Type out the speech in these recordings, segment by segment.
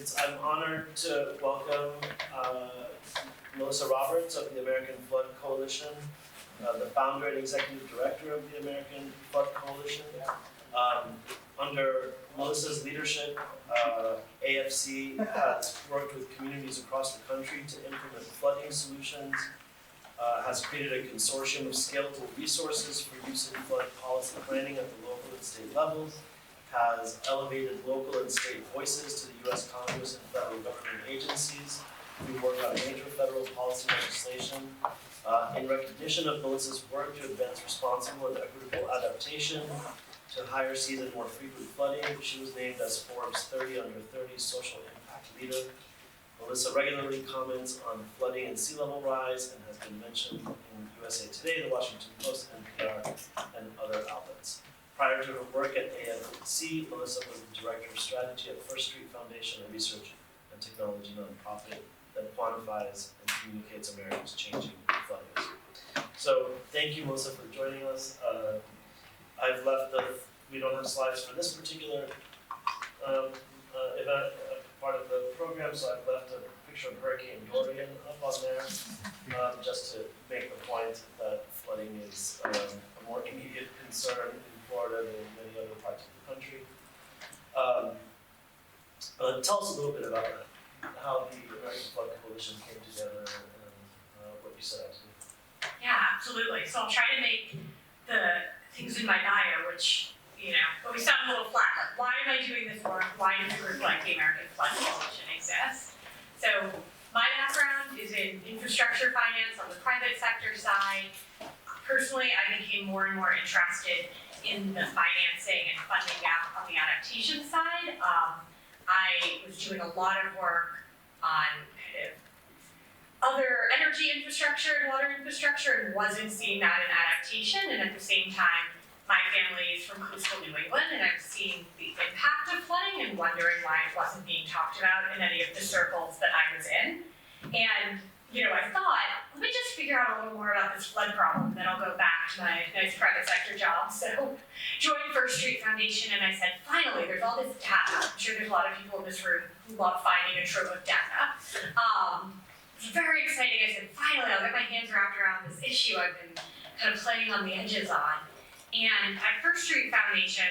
I'm honored to welcome Melissa Roberts of the American Flood Coalition, the founder and executive director of the American Flood Coalition. Under Melissa's leadership, AFC has worked with communities across the country to implement flooding solutions, has created a consortium of scalable resources for use in flood policy planning at the local and state levels, has elevated local and state voices to the U.S. Congress and federal government agencies. We work on major federal policy legislation. In recognition of Melissa's work to advance responsible and equitable adaptation to higher seas and more frequent flooding, she was named as Forbes 30 Under 30 Social Impact Leader. Melissa regularly comments on flooding and sea level rise and has been mentioned in USA Today, The Washington Post, NPR, and other outlets. Prior to her work at AFC, Melissa was the Director of Strategy at First Street Foundation, a research and technology nonprofit that quantifies and communicates America's changing flooding. So thank you, Melissa, for joining us. I've left we don't have slides for this particular event, part of the program, so I've left a picture of Hurricane Dorian up on there, just to make the point that flooding is a more immediate concern in Florida than in many other parts of the country. Tell us a little bit about how the American Flood Coalition came together and what you set out to do. Yeah, absolutely. So I'll try to make the things in my bio, which, but we sound a little flat. Like, why am I doing this work? Why does a group like the American Flood Coalition exist? So my background is in infrastructure finance on the private sector side. Personally, I became more and more interested in the financing and funding gap on the adaptation side. I was doing a lot of work on kind of other energy infrastructure and water infrastructure and wasn't seeing that in adaptation. And at the same time, my family is from coastal New England and I've seen the impact of flooding and wondering why it wasn't being talked about in any of the circles that I was in. And I thought, let me just figure out a little more about this flood problem, then I'll go back to my nice private sector job. So joined First Street Foundation and I said, finally, there's all this data. I'm sure there's a lot of people in this room who love finding a trove of data. It was very exciting. I said, finally, I'll get my hands wrapped around this issue I've been kind of playing on the edges on. And at First Street Foundation,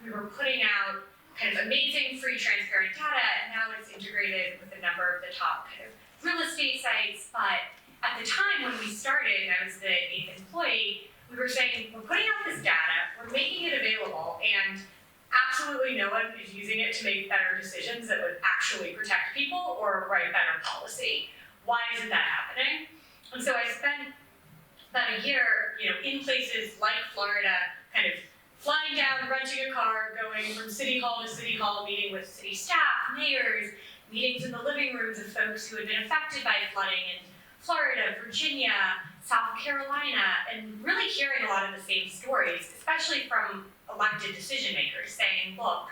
we were putting out kind of amazing, free, transparent data, and now it's integrated with a number of the top kind of real estate sites. But at the time when we started, and I was the 8th employee, we were saying, we're putting out this data, we're making it available, and absolutely no one is using it to make better decisions that would actually protect people or write better policy. Why isn't that happening? And so I spent about a year, in places like Florida, kind of flying down, renting a car, going from city hall to city hall, meeting with city staff, mayors, meetings in the living rooms of folks who had been affected by flooding in Florida, Virginia, South Carolina, and really hearing a lot of the same stories, especially from elected decision makers saying, look,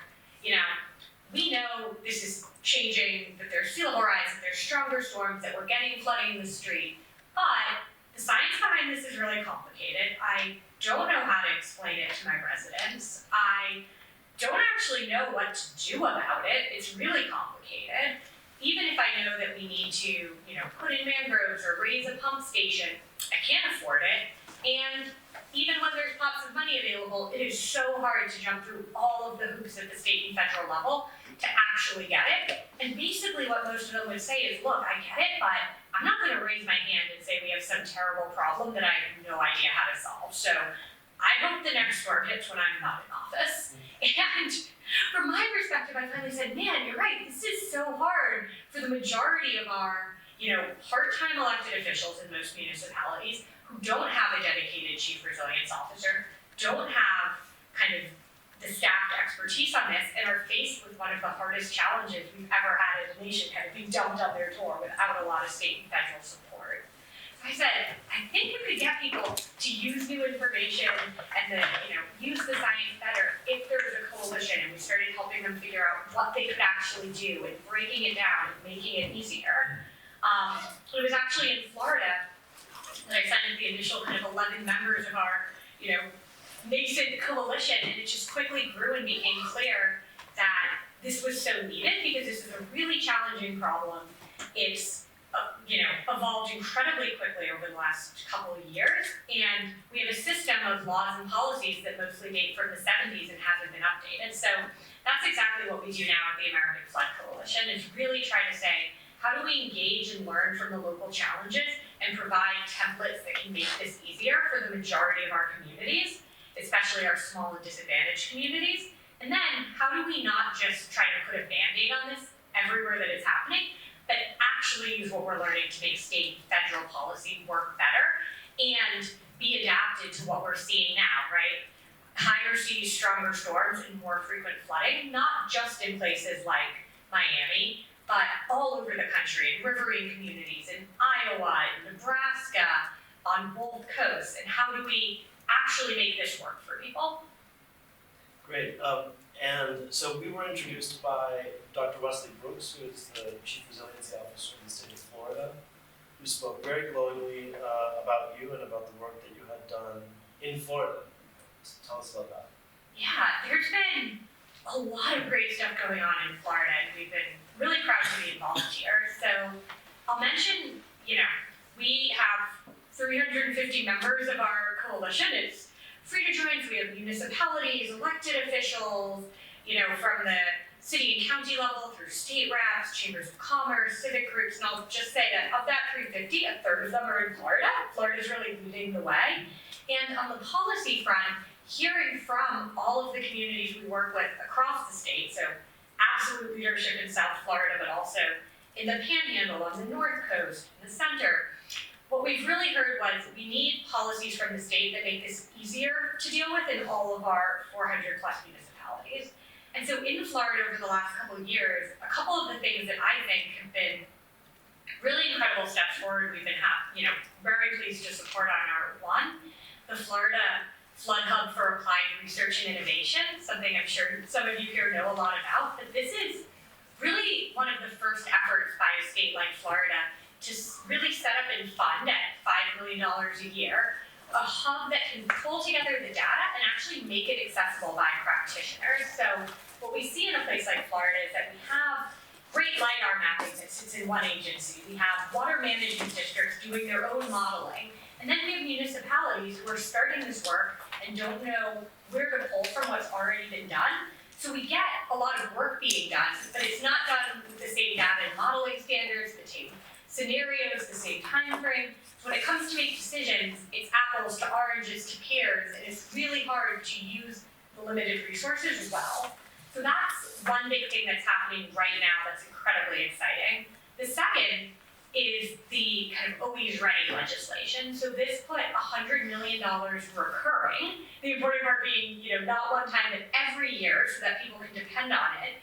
we know this is changing, that there's sea level rise, that there's stronger storms, that we're getting flooding in the street, but the science behind this is really complicated. I don't know how to explain it to my residents. I don't actually know what to do about it. It's really complicated. Even if I know that we need to, put in mangroves or raise a pump station, I can't afford it. And even when there's lots of money available, it is so hard to jump through all of the hoops at the state and federal level to actually get it. And basically what most of them would say is, look, I get it, but I'm not gonna raise my hand and say we have some terrible problem that I have no idea how to solve. So I hope the next storm hits when I'm not in office. And from my perspective, I finally said, man, you're right, this is so hard for the majority of our, part-time elected officials in most municipalities who don't have a dedicated chief resilience officer, don't have kind of the staff expertise on this, and are faced with one of the hardest challenges we've ever had as a nation, kind of being dumped on their door without a lot of state and federal support. So I said, I think we could get people to use new information and use the science better if there was a coalition, and we started helping them figure out what they could actually do and breaking it down and making it easier. It was actually in Florida that I sent the initial kind of 11 members of our, nascent coalition, and it just quickly grew and became clear that this was so needed because this is a really challenging problem. It's evolved incredibly quickly over the last couple of years, and we have a system of laws and policies that mostly date from the 70s and haven't been updated. So that's exactly what we do now at the American Flood Coalition, is really try to say, how do we engage and learn from the local challenges and provide templates that can make this easier for the majority of our communities, especially our small and disadvantaged communities? And then, how do we not just try to put a Band-Aid on this everywhere that it's happening, but actually use what we're learning to make state and federal policy work better and be adapted to what we're seeing now, right? Higher seas, stronger storms, and more frequent flooding, not just in places like Miami, but all over the country, in riverine communities, in Iowa, in Nebraska, on both coasts. And how do we actually make this work for people? Great. And so we were introduced by Dr. Wesley Brooks, who is the Chief Resiliency Officer in the state of Florida, who spoke very glowingly about you and about the work that you had done in Florida. So tell us about that. Yeah, there's been a lot of great stuff going on in Florida, and we've been really proud to be involved here. So I'll mention, we have 350 members of our coalition. It's free to join. So we have municipalities, elected officials, from the city and county level through state reps, chambers of commerce, civic groups, and I'll just say that of that 350, a third of them are in Florida. Florida's really leading the way. And on the policy front, hearing from all of the communities we work with across the state, so absolute leadership in South Florida, but also in the Panhandle, on the North Coast, in the center, what we've really heard was we need policies from the state that make this easier to deal with in all of our 400 plus municipalities. And so in Florida over the last couple of years, a couple of the things that I think have been really incredible steps forward we've been very pleased to support on are one, the Florida Flood Hub for Applied Research and Innovation, something I'm sure some of you here know a lot about, but this is really one of the first efforts by a state like Florida to really set up and fund at $5 million a year, a hub that can pull together the data and actually make it accessible by practitioners. So what we see in a place like Florida is that we have great LiDAR mapping that sits in one agency. We have water management districts doing their own modeling. And then we have municipalities who are starting this work and don't know where to pull from what's already been done. So we get a lot of work being done, but it's not done with the same data and modeling standards, the same scenarios, the same time frame. So when it comes to make decisions, it's apples to oranges to pears, and it's really hard to use the limited resources as well. So that's one big thing that's happening right now that's incredibly exciting. The second is the kind of always ready legislation. So this put $100 million recurring, the important part being, not one time, but every year so that people can depend on it,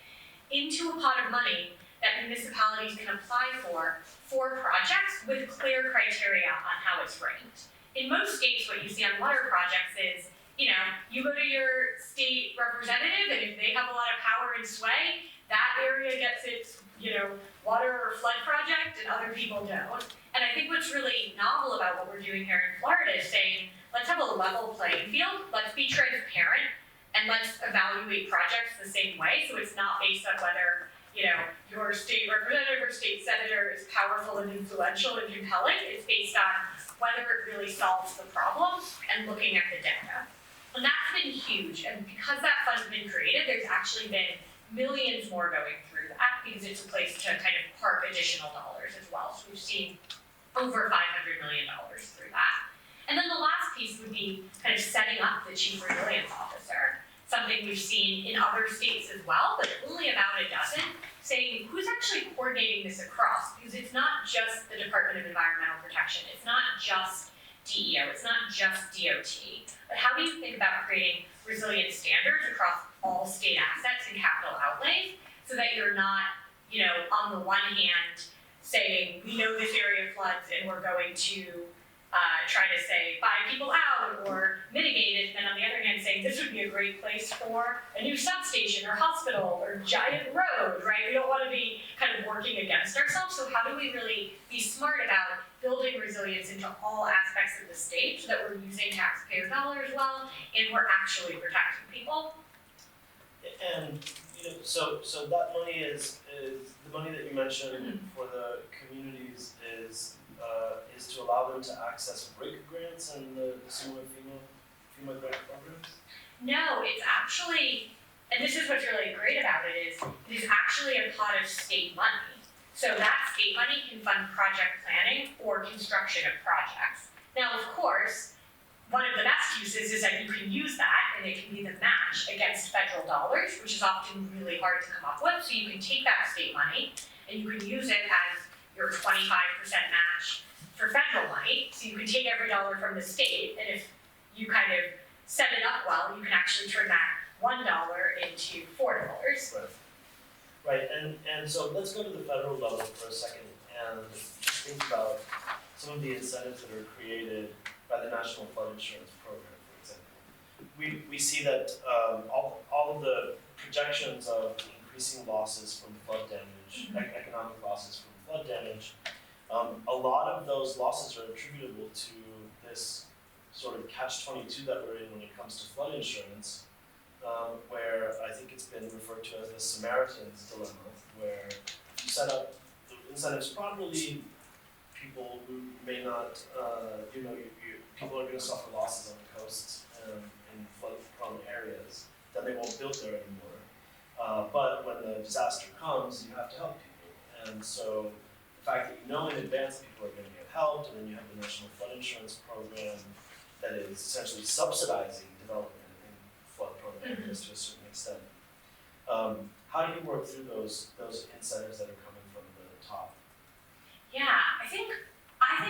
into a pot of money that municipalities can apply for projects with clear criteria on how it's ranked. In most states, what you see on water projects is, you go to your state representative, and if they have a lot of power and sway, that area gets its, water or flood project, and other people don't. And I think what's really novel about what we're doing here in Florida is saying, let's have a level playing field, let's be transparent, and let's evaluate projects the same way, so it's not based on whether your state representative or state senator is powerful and influential and compelling. It's based on whether it really solves the problem and looking at the data. And that's been huge. And because that fund's been created, there's actually been millions more going through that because it's a place to kind of park additional dollars as well. So we've seen over $500 million through that. And then the last piece would be kind of setting up the Chief Resilience Officer, something we've seen in other states as well, but only about a dozen, saying who's actually coordinating this across, because it's not just the Department of Environmental Protection, it's not just DEO, it's not just DOT, but how do you think about creating resilient standards across all state assets and capital outlays so that you're not, on the one hand saying, we know this area floods and we're going to try to say, buy people out or mitigate it, and then on the other hand saying, this would be a great place for a new substation or hospital or giant road, right? We don't want to be kind of working against ourselves, so how do we really be smart about building resilience into all aspects of the state so that we're using taxpayer dollars well and we're actually protecting people? And So that money is the money that you mentioned for the communities is to allow them to access BRIC grants and the similar FEMA grant programs? No, it's actually, and this is what's really great about it is actually a pot of state money. So that state money can fund project planning or construction of projects. Now, of course, one of the best uses is that you can use that and it can be the match against federal dollars, which is often really hard to come up with. So you can take that state money and you can use it as your 25% match for federal money. So you can take every dollar from the state, and if you kind of set it up well, you can actually turn that $1 into $4. Right, and so let's go to the federal level for a second and just think about some of the incentives that are created by the National Flood Insurance Program, for example. We see that all of the projections of increasing losses from flood damage, economic losses from flood damage, a lot of those losses are attributable to this sort of catch-22 that we're in when it comes to flood insurance, where I think it's been referred to as the Samaritan's dilemma, where if you set up the incentives properly, people who may not, people are going to suffer losses on the coasts in flood-prone areas, then they won't build there anymore. But when the disaster comes, you have to help people, and so the fact that you know in advance that people are going to get helped, and then you have the National Flood Insurance Program that is essentially subsidizing development in flood-prone areas to a certain extent. How do you work through those incentives that are coming from the top? Yeah, I think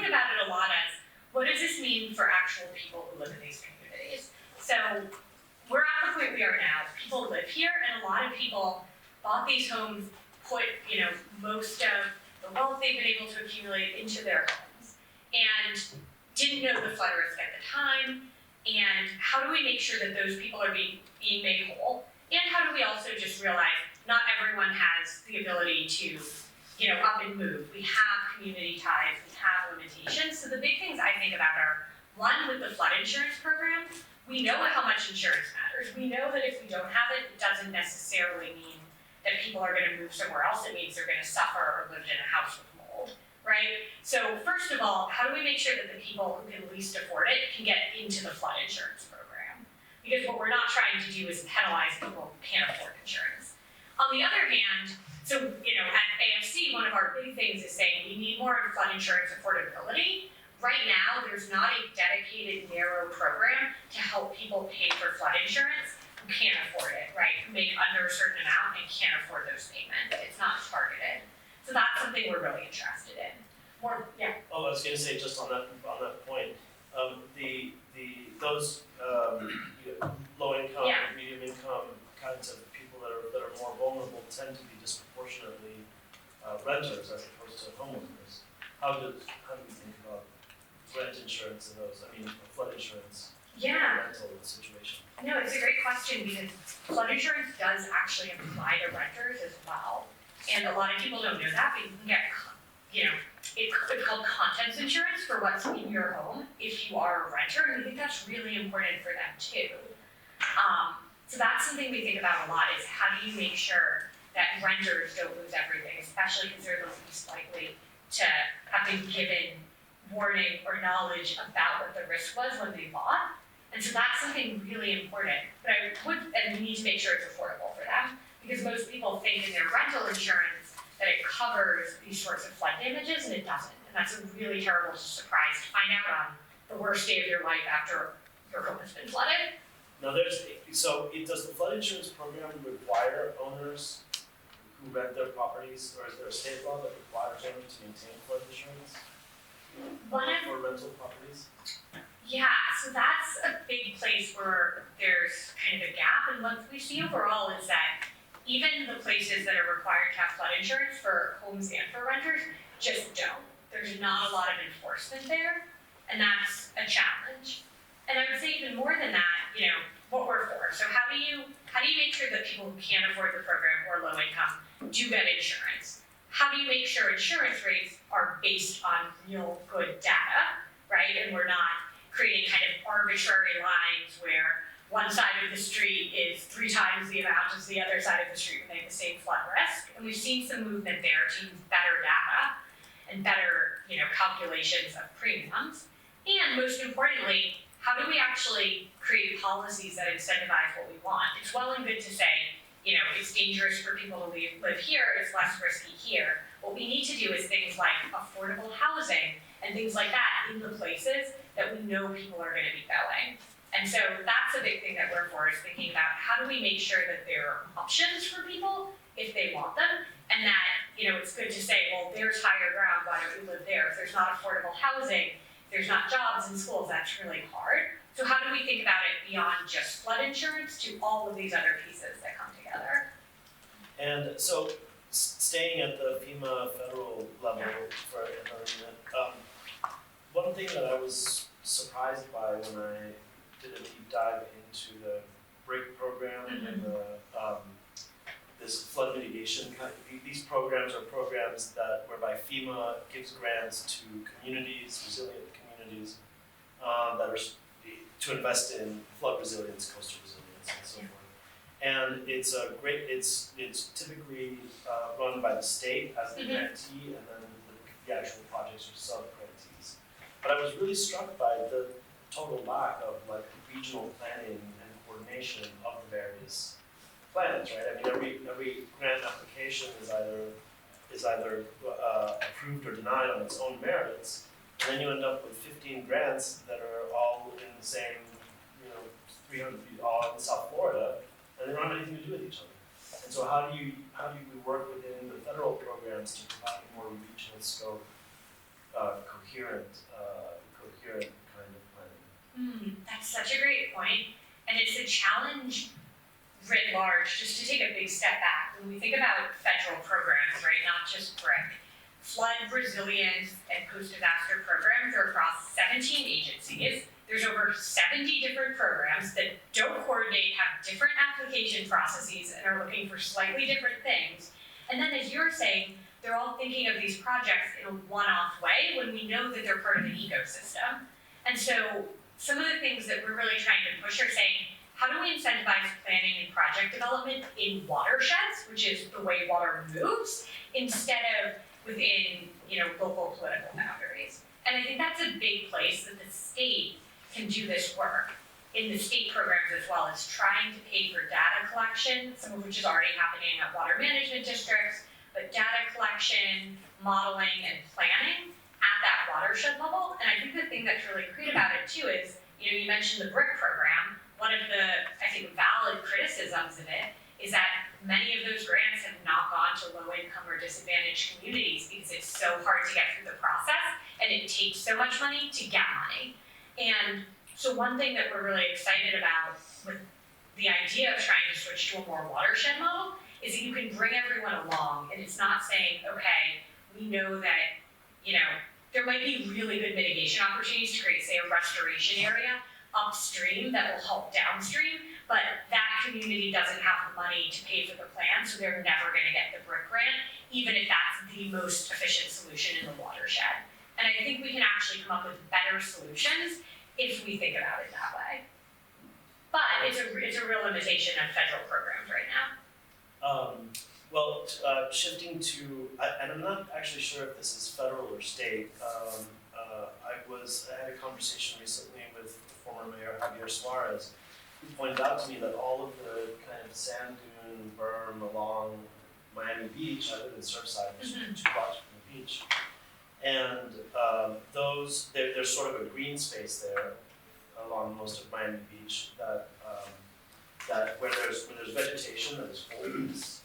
about it a lot as, what does this mean for actual people who live in these communities? So we're at the point we are now. People live here, and a lot of people bought these homes, put most of the wealth they've been able to accumulate into their homes, and didn't know the flood risk at the time. And how do we make sure that those people are being made whole? And how do we also just realize not everyone has the ability to up and move. We have community ties, we have limitations. So the big things I think about are, one, with the flood insurance program, we know how much insurance matters. We know that if we don't have it, it doesn't necessarily mean that people are going to move somewhere else. It means they're going to suffer or live in a house with mold, right? So first of all, how do we make sure that the people who can least afford it can get into the flood insurance program? Because what we're not trying to do is penalize people who can't afford insurance. On the other hand, so, at AFC, one of our big things is saying we need more flood insurance affordability. Right now, there's not a dedicated, narrow program to help people pay for flood insurance who can't afford it, right? Who make under a certain amount and can't afford those payments. It's not targeted. So that's something we're really interested in. Oh, I was going to say just on that point, those low income, medium income kinds of people that are more vulnerable tend to be disproportionately renters as opposed to homeowners. How do we think about rent insurance in those? I mean, flood insurance. Rental situation. No, it's a great question because flood insurance does actually apply to renters as well, and a lot of people don't know that. But you can get, it's called contents insurance for what's in your home if you are a renter, and we think that's really important for them too. So that's something we think about a lot is how do you make sure that renters don't lose everything, especially because they're the least likely to have been given warning or knowledge about what the risk was when they bought. And so that's something really important. But we need to make sure it's affordable for them because most people think in their rental insurance that it covers these sorts of flood damages and it doesn't. And that's a really terrible surprise to find out on the worst day of your life after your home has been flooded. Now does the flood insurance program require owners who rent their properties, or is there a state law that requires them to maintain flood insurance for rental properties? Yeah, so that's a big place where there's kind of a gap, and what we see overall is that even the places that are required to have flood insurance for homes and for renters just don't. There's not a lot of enforcement there, and that's a challenge. And I would say even more than that, what we're for. So how do you make sure that people who can't afford the program or low income do get insurance? How do you make sure insurance rates are based on real good data, right? And we're not creating kind of arbitrary lines where one side of the street is 3 times the amount as the other side of the street when they have the same flood risk. And we've seen some movement there to use better data and better, calculations of premiums. And most importantly, how do we actually create policies that incentivize what we want? It's well and good to say, it's dangerous for people to live here, it's less risky here. What we need to do is things like affordable housing and things like that in the places that we know people are gonna be going. And so that's a big thing that we're for, is thinking about how do we make sure that there are options for people if they want them, and that, it's good to say, well, there's higher ground, why don't we live there? If there's not affordable housing, if there's not jobs in schools, that's really hard. So how do we think about it beyond just flood insurance to all of these other pieces that come together? And so, staying at the FEMA federal level for another minute, one thing that I was surprised by when I did a deep dive into the BRIC program and the this flood mitigation these programs are programs that whereby FEMA gives grants to communities, resilient communities, that are to invest in flood resilience, coastal resilience, and so forth. And it's typically run by the state as the grantee, and then the actual projects are sub-grantees. But I was really struck by the total lack of regional planning and coordination of the various plans, right? I mean, every grant application is either approved or denied on its own merits, and then you end up with 15 grants that are all in the same, 300 feet, all in South Florida, and they don't have anything to do with each other. And so how do we work within the federal programs to provide a more regional scope, coherent kind of planning? That's such a great point, and it's a challenge writ large, just to take a big step back. When we think about federal programs, right, not just BRIC, flood resilience and post-disaster programs are across 17 agencies. There's over 70 different programs that don't coordinate, have different application processes, and are looking for slightly different things. And then, as you're saying, they're all thinking of these projects in a one-off way when we know that they're part of an ecosystem. And so some of the things that we're really trying to push are saying, how do we incentivize planning and project development in watersheds, which is the way water moves, instead of within, local political boundaries? And I think that's a big place that the state can do this work in the state programs, as well as trying to pay for data collection, some of which is already happening at water management districts, but data collection, modeling, and planning at that watershed level. And I think the thing that's really great about it too is, you mentioned the BRIC program. One of the, I think, valid criticisms of it is that many of those grants have not gone to low-income or disadvantaged communities because it's so hard to get through the process, and it takes so much money to get money. And so one thing that we're really excited about with the idea of trying to switch to a more watershed model is that you can bring everyone along, and it's not saying, okay, we know that, there might be really good mitigation opportunities to create, say, a restoration area upstream that will help downstream, but that community doesn't have the money to pay for the plan, so they're never gonna get the BRIC grant, even if that's the most efficient solution in the watershed. And I think we can actually come up with better solutions if we think about it that way. But it's a real limitation of federal programs right now. Shifting to, and I'm not actually sure if this is federal or state, I had a conversation recently with former Mayor Javier Suarez, who pointed out to me that all of the kind of sand dune berm along Miami Beach, I live in Surfside, which is 2 blocks from the beach, and there's sort of a green space there along most of Miami Beach that where there's vegetation that is foliage,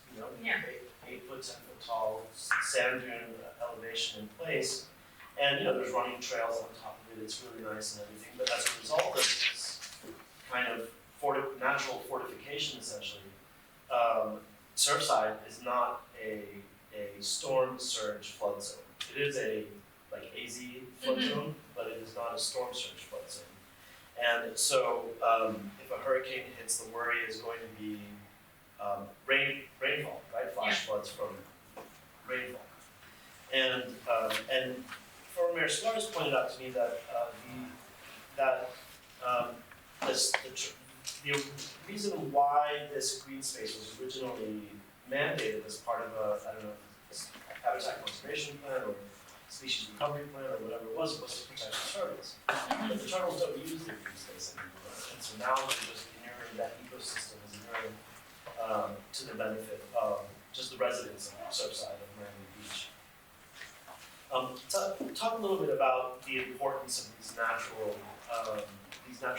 8 foot, 10 foot tall sand dune elevation in place, and there's running trails on top of it. It's really nice and everything. But as a result of this kind of natural fortification, essentially, Surfside is not a storm surge flood zone. It is a AZ flood zone, but it is not a storm surge flood zone. And so, if a hurricane hits, the worry is going to be rainfall, right? Flash floods from rainfall. And former Mayor Suarez pointed out to me that the reason why this green space was originally mandated as part of a, I don't know, habitat conservation plan or species recovery plan or whatever it was to protect the turtles. But the turtles don't use the green space anymore, and so now they're just inhering, that ecosystem is inhering to the benefit of just the residents of Surfside of Miami Beach. Talk a little bit about the importance of these natural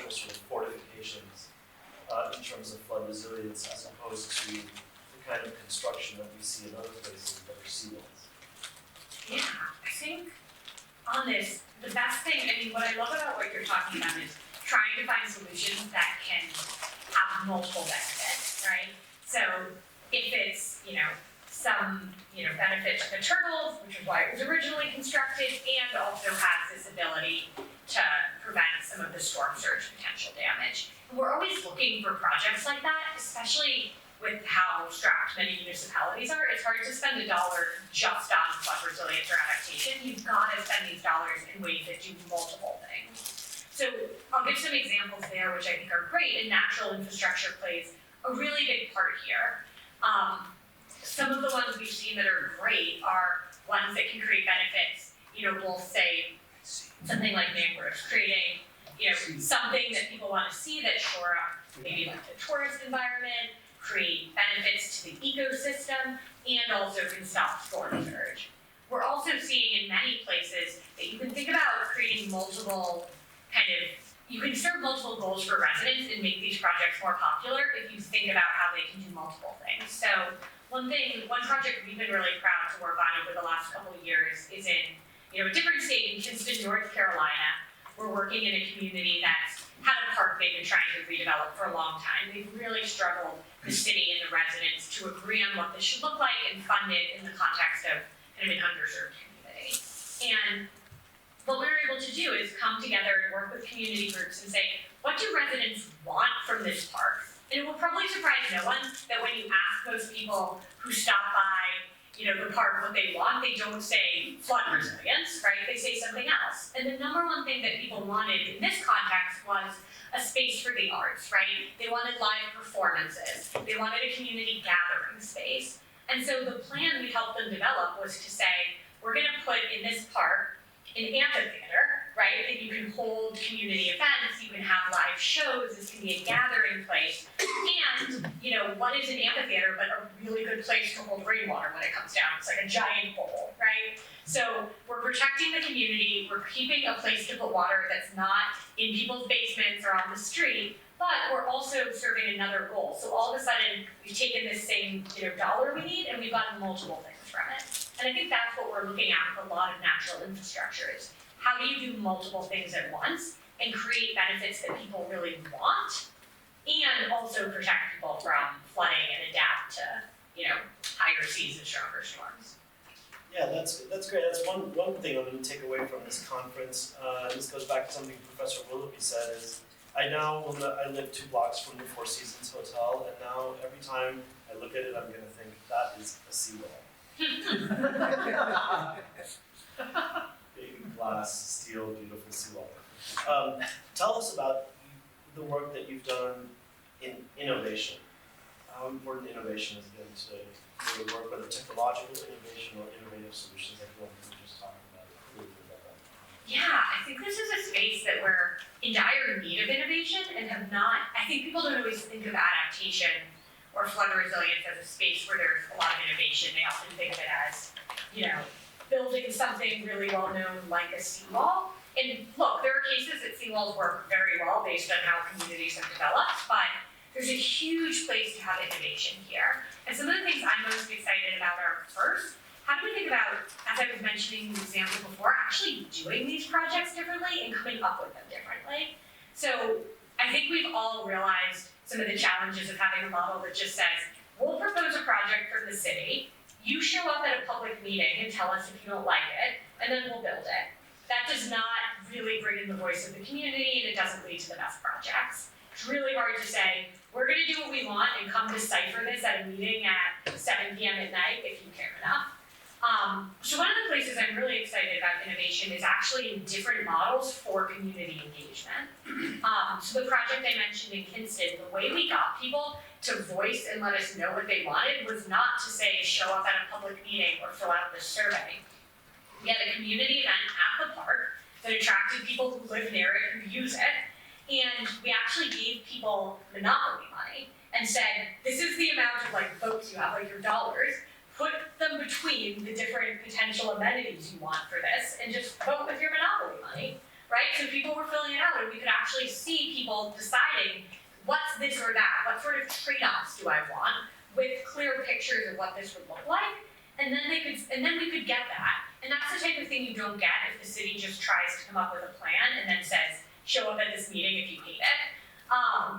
sort of fortifications in terms of flood resilience as opposed to the kind of construction that we see in other places that are seawalls. Yeah, I think on this, the best thing, I mean, what I love about what you're talking about is trying to find solutions that can have multiple benefits, right? So if it's, some, benefit to the turtles, which is why it was originally constructed, and also has this ability to prevent some of the storm surge potential damage. And we're always looking for projects like that, especially with how strapped many municipalities are. It's hard to spend $1 just on flood resilience or adaptation. You've got to spend these dollars in ways that do multiple things. So I'll give some examples there, which I think are great, and natural infrastructure plays a really big part here. Some of the ones we've seen that are great are ones that can create benefits, we'll say something like mangroves, creating, something that people want to see that shore up maybe like the tourist environment, create benefits to the ecosystem, and also can stop storm surge. We're also seeing in many places that you can think about creating multiple you can serve multiple goals for residents and make these projects more popular if you think about how they can do multiple things. So one project we've been really proud to work on over the last couple of years is in, a different state, in Kinston, North Carolina. We're working in a community that's had a park they've been trying to redevelop for a long time. They've really struggled, the city and the residents, to agree on what this should look like and fund it in the context of kind of an underserved community. And what we were able to do is come together and work with community groups and say, what do residents want from this park? And it will probably surprise no one that when you ask those people who stop by, the park what they want, they don't say flood resilience, right? They say something else. And the number one thing that people wanted in this context was a space for the arts, right? They wanted live performances. They wanted a community gathering space. And so the plan we helped them develop was to say, we're gonna put in this park an amphitheater, right? That you can hold community events, you can have live shows, this can be a gathering place. And, what is an amphitheater but a really good place to hold rainwater when it comes down? It's like a giant bowl, right? So we're protecting the community, we're keeping a place to put water that's not in people's basements or on the street, but we're also serving another goal. So all of a sudden, we've taken this same, dollar we need and we've gotten multiple things from it. And I think that's what we're looking at with a lot of natural infrastructure is how do you do multiple things at once and create benefits that people really want and also protect people from flooding and adapt to, higher seas and stronger storms. Yeah, that's great. That's one thing I'm going to take away from this conference. This goes back to something Professor Willoughby said is, I live 2 blocks from the Four Seasons Hotel, and now every time I look at it, I'm going to think, that is a seawall. Big glass, steel, beautiful seawall. Tell us about the work that you've done in innovation. How important innovation has been to your work, whether technological innovation or innovative solutions like the one we were just talking about. Yeah, I think this is a space that we're in dire need of innovation and have not, I think people don't always think of adaptation or flood resilience as a space where there's a lot of innovation. They often think of it as, building something really well known like a seawall. And look, there are cases that seawalls work very well based on how communities have developed, but there's a huge place to have innovation here. And some of the things I'm most excited about are first, how do we think about, as I was mentioning the example before, actually doing these projects differently and coming up with them differently? So I think we've all realized some of the challenges of having a model that just says, we'll propose a project from the city, you show up at a public meeting and tell us if you don't like it, and then we'll build it. That does not really bring in the voice of the community and it doesn't lead to the best projects. It's really hard to say, we're gonna do what we want and come decipher this at a meeting at 7 p.m. at night if you care enough. So one of the the places I'm really excited about innovation is actually in different models for community engagement. So the project I mentioned in Kinston, the way we got people to voice and let us know what they wanted was not to say show up at a public meeting or fill out the survey. We had a community event at the park that attracted people who live near it, who use it, and we actually gave people Monopoly money and said, this is the amount of like votes you have, like your dollars, put them between the different potential amenities you want for this, and just vote with your Monopoly money, right? So people were filling it out, and we could actually see people deciding, what's this or that? What sort of trade-offs do I want? With clear pictures of what this would look like, and then we could get that. And that's the type of thing you don't get if the city just tries to come up with a plan and then says, show up at this meeting if you hate it.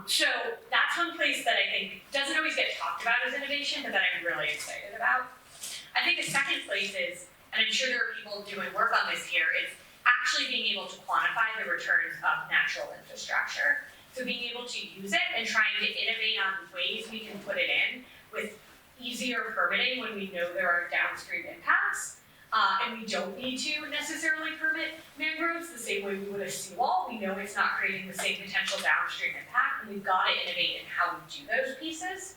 So that's one place that I think doesn't always get talked about as innovation, but that I'm really excited about. I think the second place is, and I'm sure there are people doing work on this here, is actually being able to quantify the returns of natural infrastructure. So being able to use it and trying to innovate on ways we can put it in with easier permitting when we know there are downstream impacts. And we don't need to necessarily permit mangroves the same way we would a seawall. We know it's not creating the same potential downstream impact, and we've got to innovate in how we do those pieces.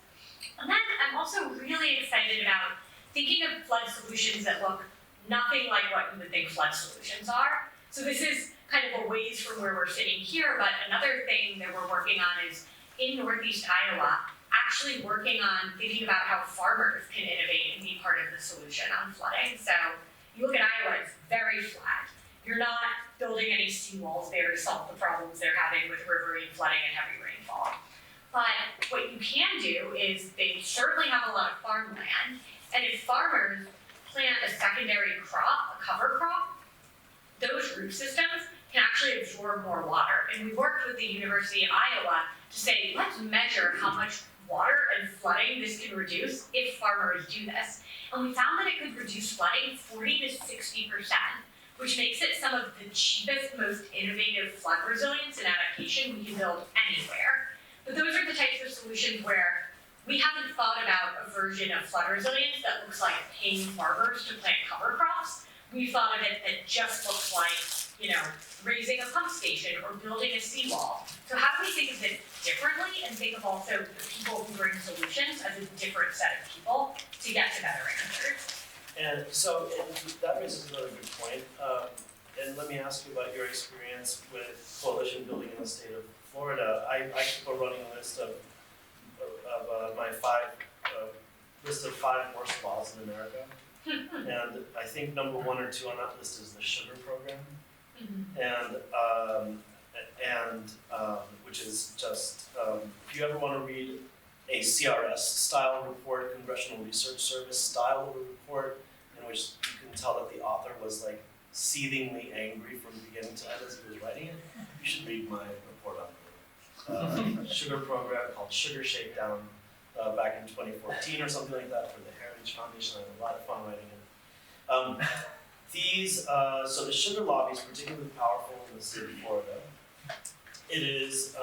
And then I'm also really excited about thinking of flood solutions that look nothing like what you would think flood solutions are. So this is kind of a ways from where we're sitting here, but another thing that we're working on is in Northeast Iowa, actually working on thinking about how farmers can innovate and be part of the solution on flooding. So you look at Iowa, it's very flat. You're not building any seawalls there to solve the problems they're having with riverine flooding and heavy rainfall. But what you can do is they certainly have a lot of farmland, and if farmers plant a secondary crop, a cover crop, those root systems can actually absorb more water. And we worked with the University of Iowa to say, let's measure how much water and flooding this can reduce if farmers do this. And we found that it could reduce flooding 40 to 60%, which makes it some of the cheapest, most innovative flood resilience and adaptation we can build anywhere. But those are the types of solutions where we haven't thought about a version of flood resilience that looks like paying farmers to plant cover crops. We thought of it that just looks like, raising a pump station or building a seawall. So how do we think of it differently and think of also the people who bring solutions as a different set of people to get to better answers? And so that raises another good point. And let me ask you about your experience with coalition building in the state of Florida. I keep a running list of my list of 5 worst laws in America. And I think number 1 or 2 on that list is the sugar program. And which is just, if you ever want to read a CRS style report, Congressional Research Service style of a report, in which you can tell that the author was like seethingly angry from beginning to end as he was writing it, you should read my report on the sugar program called Sugar Shakedown back in 2014 or something like that for the Heritage Foundation. I had a lot of fun writing it. So the sugar lobby is particularly powerful in the state of Florida. It is,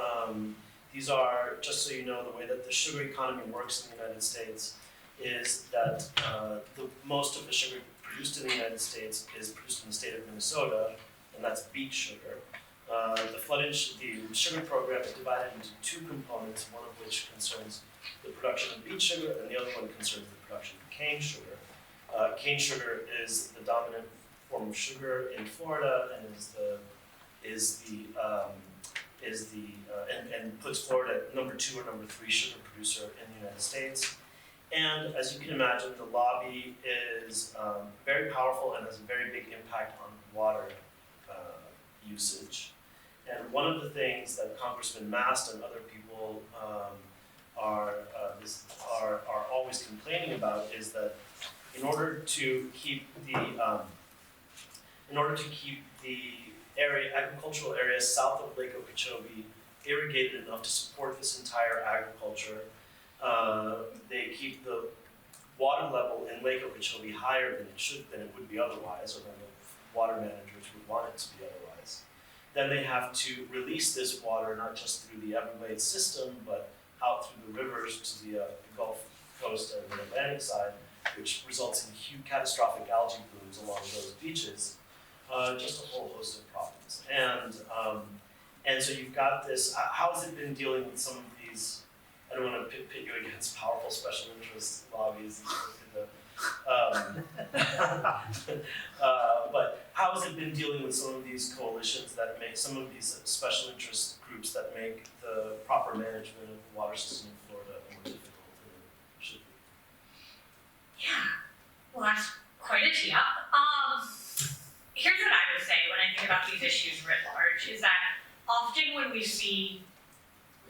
these are, just so you know, the way that the sugar economy works in the United States is that most of the sugar produced in the United States is produced in the state of Minnesota, and that's beet sugar. The sugar program is divided into 2 components, one of which concerns the production of beet sugar, and the other one concerns the production of cane sugar. Cane sugar is the dominant form of sugar in Florida, and and puts Florida at number 2 or number 3 sugar producer in the United States. And as you can imagine, the lobby is very powerful and has a very big impact on water usage. And one of the things that Congressman Mast and other people are always complaining about is that in order to keep the agricultural area south of Lake Okeechobee irrigated enough to support this entire agriculture, they keep the water level in Lake Okeechobee higher than it would be otherwise, or than the water managers would want it to be otherwise. Then they have to release this water not just through the Everglades system, but out through the rivers to the Gulf Coast and the Atlantic side, which results in huge catastrophic algae blooms along those beaches. Just a whole host of problems. And so you've got this, how has it been dealing with some of these, I don't want to pit you against powerful special interest lobbies, but how has it been dealing with some of these coalitions that make, some of these special interest groups that make the proper management of the water system in Florida more difficult than it should be? Yeah, well, that's quite a tee up. Here's what I would say when I think about these issues writ large, is that often when we see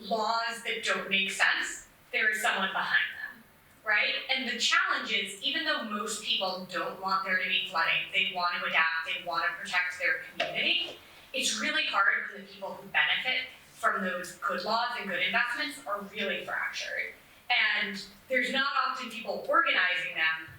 laws that don't make sense, there is someone behind them, right? And the challenge is, even though most people don't want there to be flooding, they want to adapt, they want to protect their community, it's really hard when the people who benefit from those good laws and good investments are really fractured. And there's not often people organizing them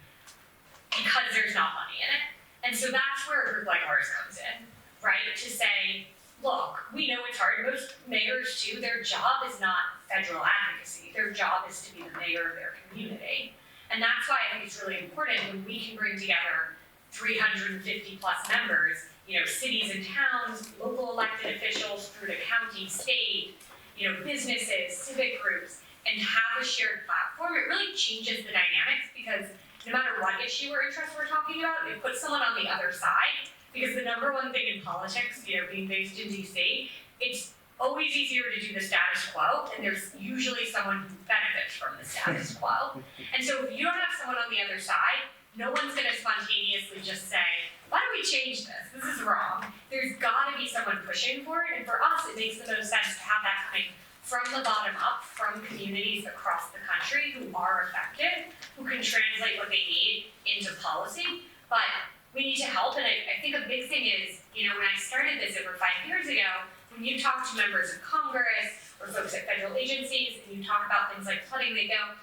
because there's not money in it. And so that's where a group like ours comes in, right? To say, look, we know it's hard. Most mayors too, their job is not federal advocacy. Their job is to be the mayor of their community. And that's why I think it's really important when we can bring together 350 plus members, cities and towns, local elected officials through the county, state, businesses, civic groups, and have a shared platform. It really changes the dynamics, because no matter what issue or interest we're talking about, it puts someone on the other side. Because the number one thing in politics, being based in DC, it's always easier to do the status quo, and there's usually someone who benefits from the status quo. And so if you don't have someone on the other side, no one's gonna spontaneously just say, why don't we change this? This is wrong. There's gotta be someone pushing for it, and for us, it makes the most sense to have that coming from the bottom up, from communities across the country who are affected, who can translate what they need into policy. But we need to help, and I think a big thing is, when I started this over 5 years ago, when you talk to members of Congress or folks at federal agencies and you talk about things like flooding, they go,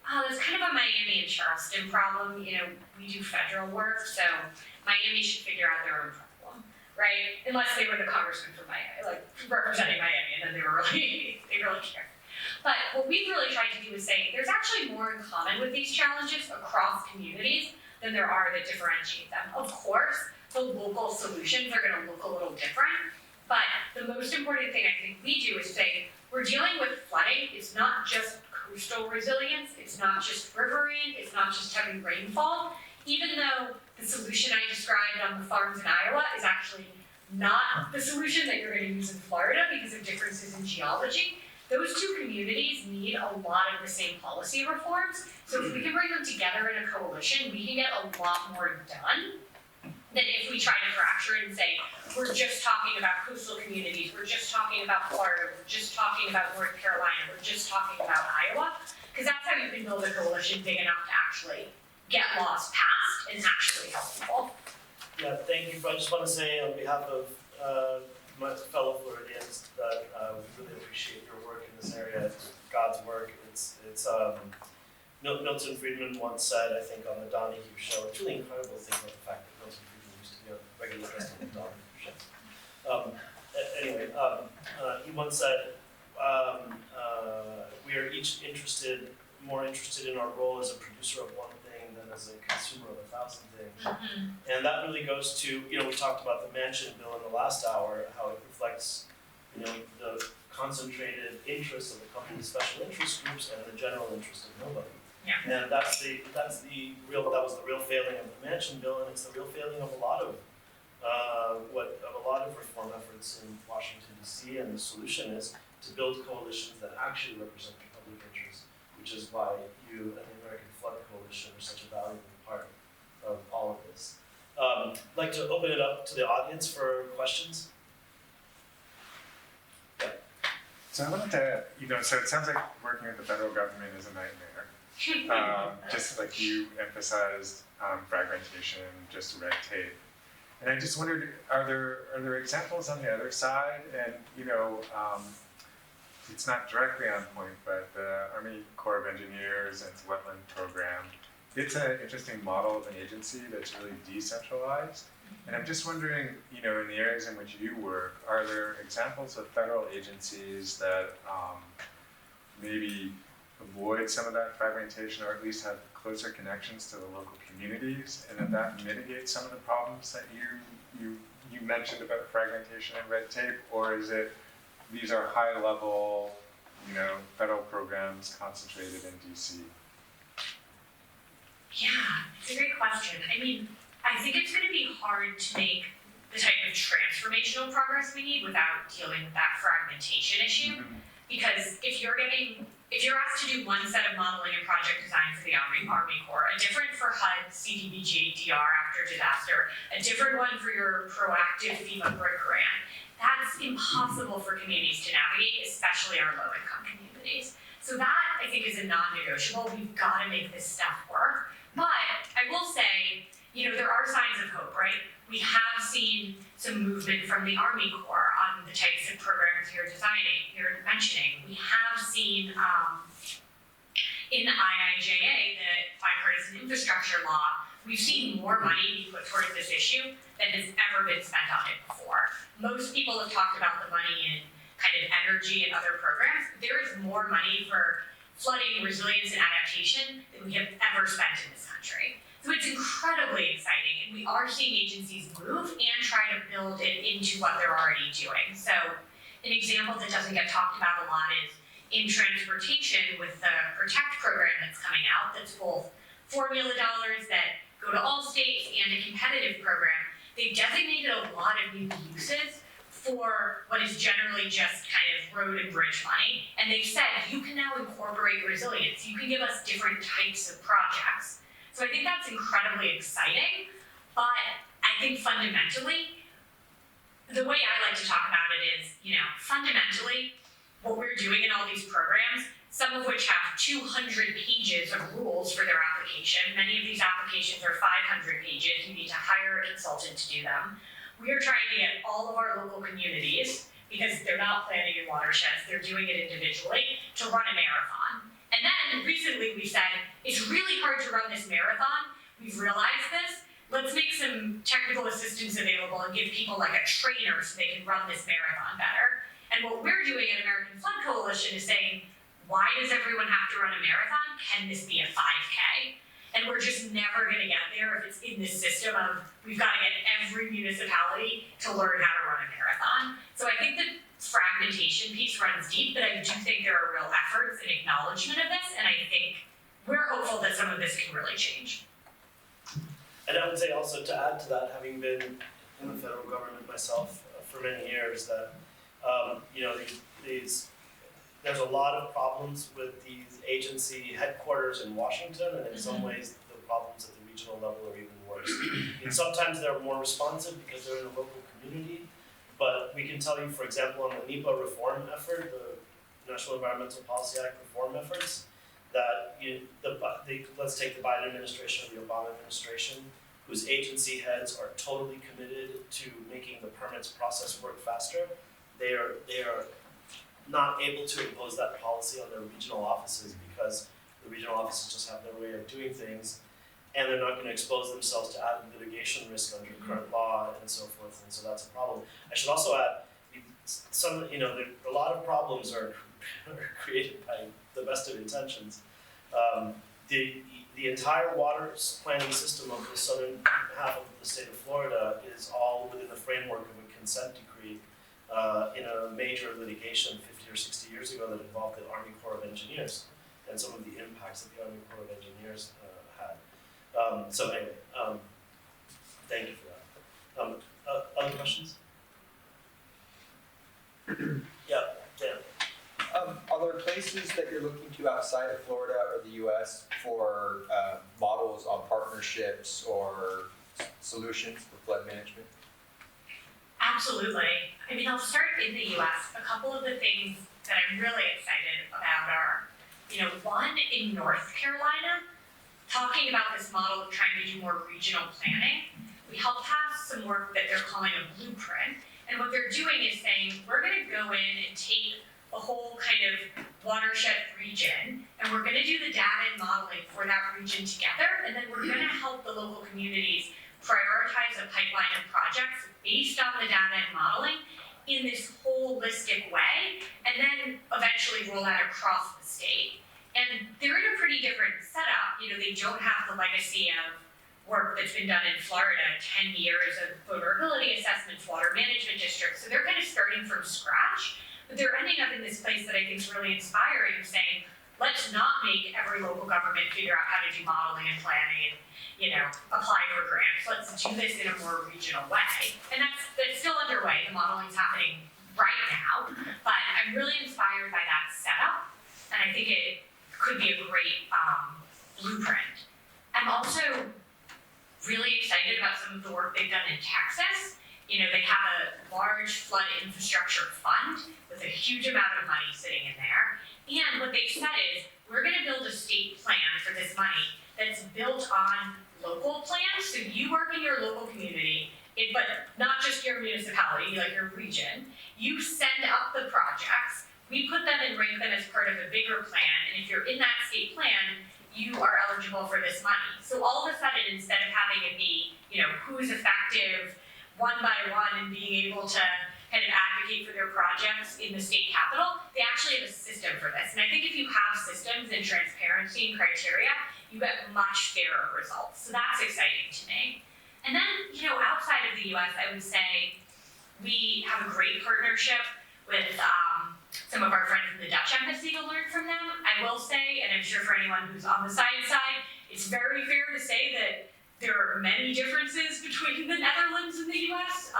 oh, that's kind of a Miami and Charleston problem. We do federal work, so Miami should figure out their own problem, right? Unless they were the congressman from Miami, like representing Miami, and then they really care. But what we've really tried to do is say, there's actually more in common with these challenges across communities than there are that differentiate them. Of course, the local solutions are gonna look a little different, but the most important thing I think we do is say, we're dealing with flooding. It's not just coastal resilience, it's not just riverine, it's not just heavy rainfall. Even though the solution I described on the farms in Iowa is actually not the solution that you're gonna use in Florida because of differences in geology, those two communities need a lot of the same policy reforms. So if we can bring them together in a coalition, we can get a lot more done than if we try to fracture it and say, we're just talking about coastal communities, we're just talking about Florida, we're just talking about North Carolina, we're just talking about Iowa. Because that's how you can build a coalition big enough to actually get laws passed and actually help people. Yeah, thank you. I just want to say on behalf of my fellow Floridians that we really appreciate your work in this area. It's God's work. Milton Friedman once said, I think on the Donahue show, it's really incredible to think about the fact that Milton Friedman used to be a regular guest on the Donahue show. Anyway, he once said, we are each more interested in our role as a producer of one thing than as a consumer of 1,000 things. Mm-hmm. And that really goes to, we talked about the Manchin bill in the last hour, how it reflects, the concentrated interests of a couple of special interest groups and the general interest of nobody. Yeah. And that was the real failing of the Manchin bill, and it's the real failing of a lot of reform efforts in Washington D.C. And the solution is to build coalitions that actually represent the public interest, which is why you and the American Flood Coalition are such a valuable part of all of this. I'd like to open it up to the audience for questions. Yeah. So I wanted to, so it sounds like working with the federal government is a nightmare. Just like you emphasized, fragmentation, just red tape. And I just wondered, are there examples on the other side? And it's not directly on point, but the Army Corps of Engineers and its wetland program, it's an interesting model of an agency that's really decentralized. And I'm just wondering, in the areas in which you work, are there examples of federal agencies that maybe avoid some of that fragmentation, or at least have closer connections to the local communities, and that mitigates some of the problems that you mentioned about fragmentation and red tape, or is it these are high level, federal programs concentrated in DC? Yeah, it's a great question. I mean, I think it's going to be hard to make the type of transformational progress we need without dealing with that fragmentation issue. Because if you're asked to do one set of modeling and project design for the Army Corps, a different for HUD, CDBG, DR after disaster, a different one for your proactive FEMA BRIC grant, that's impossible for communities to navigate, especially our low-income communities. So that, I think, is a non-negotiable. We've got to make this stuff work. But I will say, there are signs of hope, right? We have seen some movement from the Army Corps on the types of programs you're mentioning. We have seen in the IIJA, the Bipartisan Infrastructure Law, we've seen more money be put towards this issue than has ever been spent on it before. Most people have talked about the money in kind of energy and other programs. There is more money for flooding, resilience, and adaptation than we have ever spent in this country. So it's incredibly exciting, and we are seeing agencies move and try to build it into what they're already doing. So an example that doesn't get talked about a lot is in transportation with the PROTECT program that's coming out, that's both formula dollars that go to all states and a competitive program. They've designated a lot of new uses for what is generally just kind of road and bridge money. And they've said, you can now incorporate resilience. You can give us different types of projects. So I think that's incredibly exciting, but I think fundamentally, the way I like to talk about it is, fundamentally, what we're doing in all these programs, some of which have 200 pages of rules for their application. Many of these applications are 500 pages. You need to hire a consultant to do them. We are trying to get all of our local communities, because they're not planning in watersheds, they're doing it individually, to run a marathon. And then recently we said, it's really hard to run this marathon. We've realized this. Let's make some technical assistance available and give people like a trainer so they can run this marathon better. And what we're doing at American Flood Coalition is saying, why does everyone have to run a marathon? Can this be a 5K? And we're just never gonna get there if it's in this system of, we've gotta get every municipality to learn how to run a marathon. So I think the fragmentation piece runs deep, but I do think there are real efforts and acknowledgement of this, and I think we're hopeful that some of this can really change. And I would say also to add to that, having been in the federal government myself for many years, that there's a lot of problems with these agency headquarters in Washington, and in some ways the problems at the regional level are even worse. And sometimes they're more responsive because they're in a local community, but we can tell you, for example, on the NEPA reform effort, the National Environmental Policy Act reform efforts, that let's take the Biden administration or the Obama administration, whose agency heads are totally committed to making the permits process work faster. They are not able to impose that policy on their regional offices because the regional offices just have their way of doing things, and they're not going to expose themselves to added litigation risk under current law and so forth, and so that's a problem. I should also add, a lot of problems are created by the best of intentions. The entire water planning system of the southern half of the state of Florida is all within the framework of a consent decree in a major litigation 50 or 60 years ago that involved the Army Corps of Engineers and some of the impacts that the Army Corps of Engineers had. So anyway, thank you for that. Other questions? Yeah, Dan. Are there places that you're looking to outside of Florida or the U.S. for models on partnerships or solutions for flood management? Absolutely. I mean, I'll start in the U.S. A couple of the things that I'm really excited about are, one in North Carolina, talking about this model of trying to do more regional planning. We helped pass some work that they're calling a blueprint, and what they're doing is saying, we're gonna go in and take a whole kind of watershed region, and we're gonna do the data and modeling for that region together, and then we're gonna help the local communities prioritize a pipeline of projects based on the data and modeling in this holistic way, and then eventually roll that across the state. And they're in a pretty different setup. You know, they don't have the legacy of work that's been done in Florida, 10 years of vulnerability assessments, water management districts. So they're kind of starting from scratch, but they're ending up in this place that I think is really inspiring, saying, let's not make every local government figure out how to do modeling and planning and, you know, apply for grants. Let's do this in a more regional way. And that's still underway. The modeling's happening right now, but I'm really inspired by that setup, and I think it could be a great blueprint. I'm also really excited about some of the work they've done in Texas. You know, they have a large flood infrastructure fund with a huge amount of money sitting in there. And what they've said is, we're gonna build a state plan for this money that's built on local plans. So you work in your local community, but not just your municipality, like your region. You send up the projects, we put them and rank them as part of a bigger plan. And if you're in that state plan, you are eligible for this money. So all of a sudden, instead of having it be, you know, who's effective one by one and being able to kind of advocate for their projects in the state capital, they actually have a system for this. And I think if you have systems and transparency and criteria, you get much fairer results. So that's exciting to me. And then, you know, outside of the US, I would say we have a great partnership with some of our friends from the Dutch Embassy to learn from them. I will say, and I'm sure for anyone who's on the science side, it's very fair to say that there are many differences between the Netherlands and the US.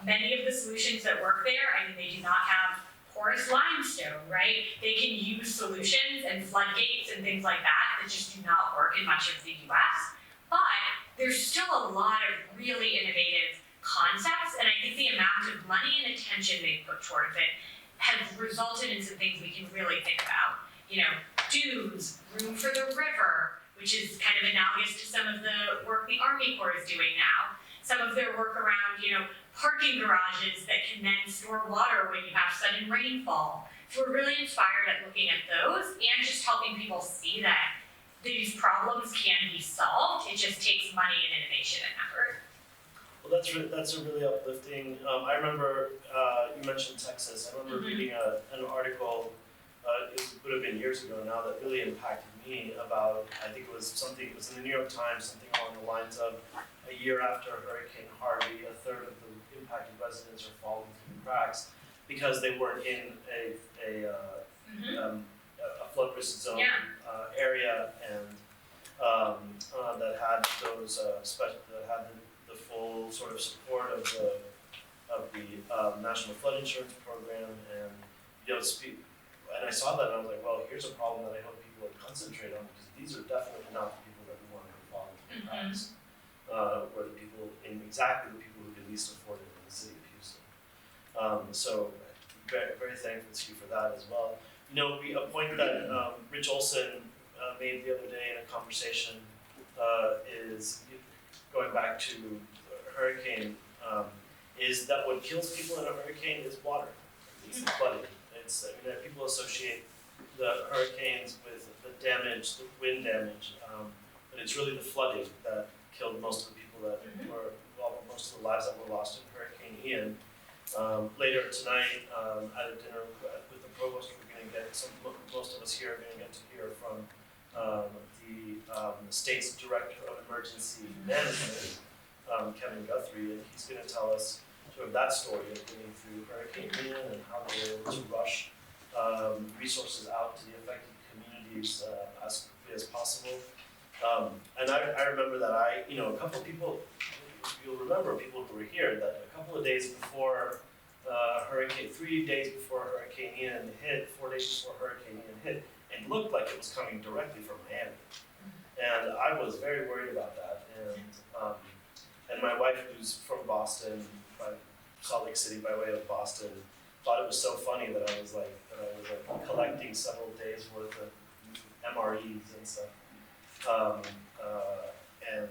Many of the solutions that work there, I mean, they do not have porous limestone, right? They can use solutions and floodgates and things like that that just do not work in much of the US. But there's still a lot of really innovative concepts, and I think the amount of money and attention they put towards it has resulted in some things we can really think about. You know, dunes, room for the river, which is kind of analogous to some of the work the Army Corps is doing now. Some of their work around, you know, parking garages that can then store water when you have sudden rainfall. So we're really inspired at looking at those and just helping people see that these problems can be solved. It just takes money and innovation and effort. Well, that's a really uplifting. I remember you mentioned Texas. I remember reading an article. It would have been years ago now that really impacted me about. I think it was something. It was in the New York Times. Something along the lines of, a year after Hurricane Harvey, a third of the impacted residents are falling through the cracks because they weren't in a flood risk zone area and that had those that had the full sort of support of the National Flood Insurance Program, and you know, and I saw that and I was like, well, here's a problem that I hope people would concentrate on, because these are definitely not the people that we want to fall into the cracks, or the people exactly the people who can least afford it in the city of Houston. So very, very thankful to you for that as well. You know, a point that Rich Olson made the other day in a conversation is going back to hurricane, is that what kills people in a hurricane is water. It's the flooding. People associate the hurricanes with the damage, the wind damage, but it's really the flooding that killed most of the people that were, well, most of the lives that were lost in Hurricane Ian. Later tonight, at a dinner with the provost, we're going to get most of us here are going to get to hear from the state's director of emergency management, Kevin Guthrie, and he's going to tell us sort of that story of getting through Hurricane Ian and how they were able to rush resources out to the affected communities as quickly as possible. And I remember that a couple of people, you'll remember people who were here, that a couple of days before 3 days before Hurricane Ian hit, 4 days before Hurricane Ian hit, it looked like it was coming directly from Miami. And I was very worried about that. And my wife, who's from Boston, Salt Lake City by way of Boston, thought it was so funny that I was collecting several days worth of MREs and stuff. And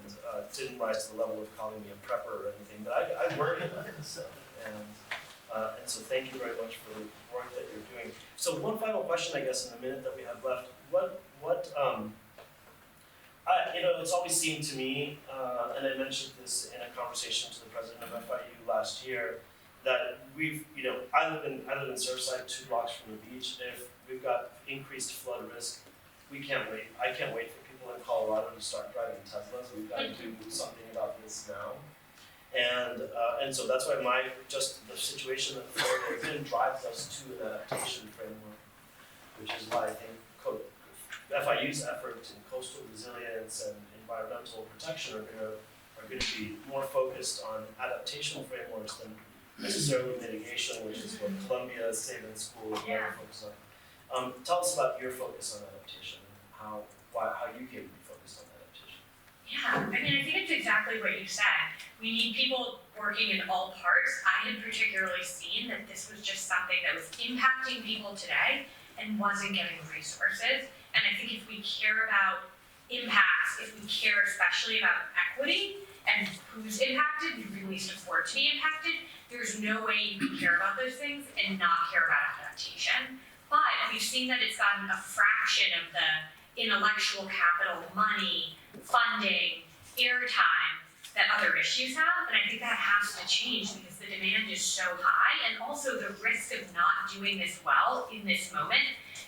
didn't rise to the level of calling me a prepper or anything, but I worry about this stuff. And so thank you very much for the work that you're doing. So one final question, I guess, in the minute that we have left. It's always seemed to me, and I mentioned this in a conversation to the president of FIU last year, that I live in Surfside, 2 blocks from the beach. If we've got increased flood risk, we can't wait. I can't wait for people in Colorado to start driving Teslas. We've got to do something about this now. And so that's why the situation that Florida is in drives us to an adaptation framework, which is why I think FIU's efforts in coastal resilience and environmental protection are going to be more focused on adaptation frameworks than necessarily mitigation, which is what Columbia's Saban School is very focused on. Tell us about your focus on adaptation and how you came to be focused on adaptation. Yeah, I mean, I think it's exactly what you said. We need people working in all parts. I had particularly seen that this was just something that was impacting people today and wasn't getting resources. And I think if we care about impacts, if we care especially about equity and who's impacted and who needs to afford to be impacted, there's no way you can care about those things and not care about adaptation. But we've seen that it's gotten a fraction of the intellectual capital, money, funding, airtime that other issues have, and I think that has to change because the demand is so high, and also the risk of not doing this well in this moment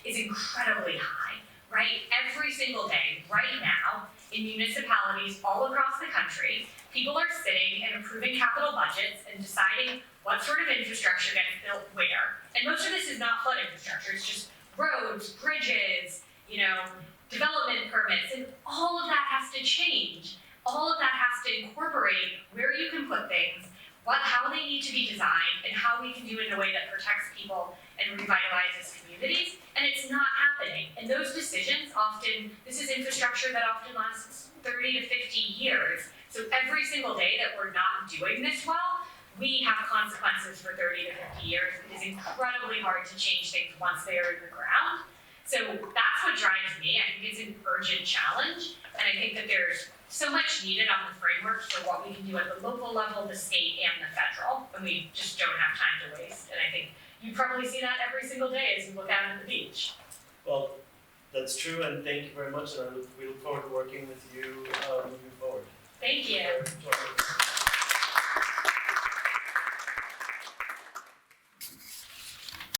is incredibly high, right? Every single day, right now, in municipalities all across the country, people are sitting and approving capital budgets and deciding what sort of infrastructure gets built where. And most of this is not flood infrastructure, it's just roads, bridges, development permits, and all of that has to change. All of that has to incorporate where you can put things, how they need to be designed, and how we can do it in a way that protects people and revitalizes communities, and it's not happening. And those decisions this is infrastructure that often lasts 30 to 50 years. So every single day that we're not doing this well, we have consequences for 30 to 50 years. It is incredibly hard to change things once they are in the ground. So that's what drives me. I think it's an urgent challenge, and I think that there's so much needed on the framework for what we can do at the local level, the state, and the federal, and we just don't have time to waste. And I think you probably see that every single day as you look out at the beach. Well, that's true, and thank you very much, and we look forward to working with you moving forward. Thank you. Thank you.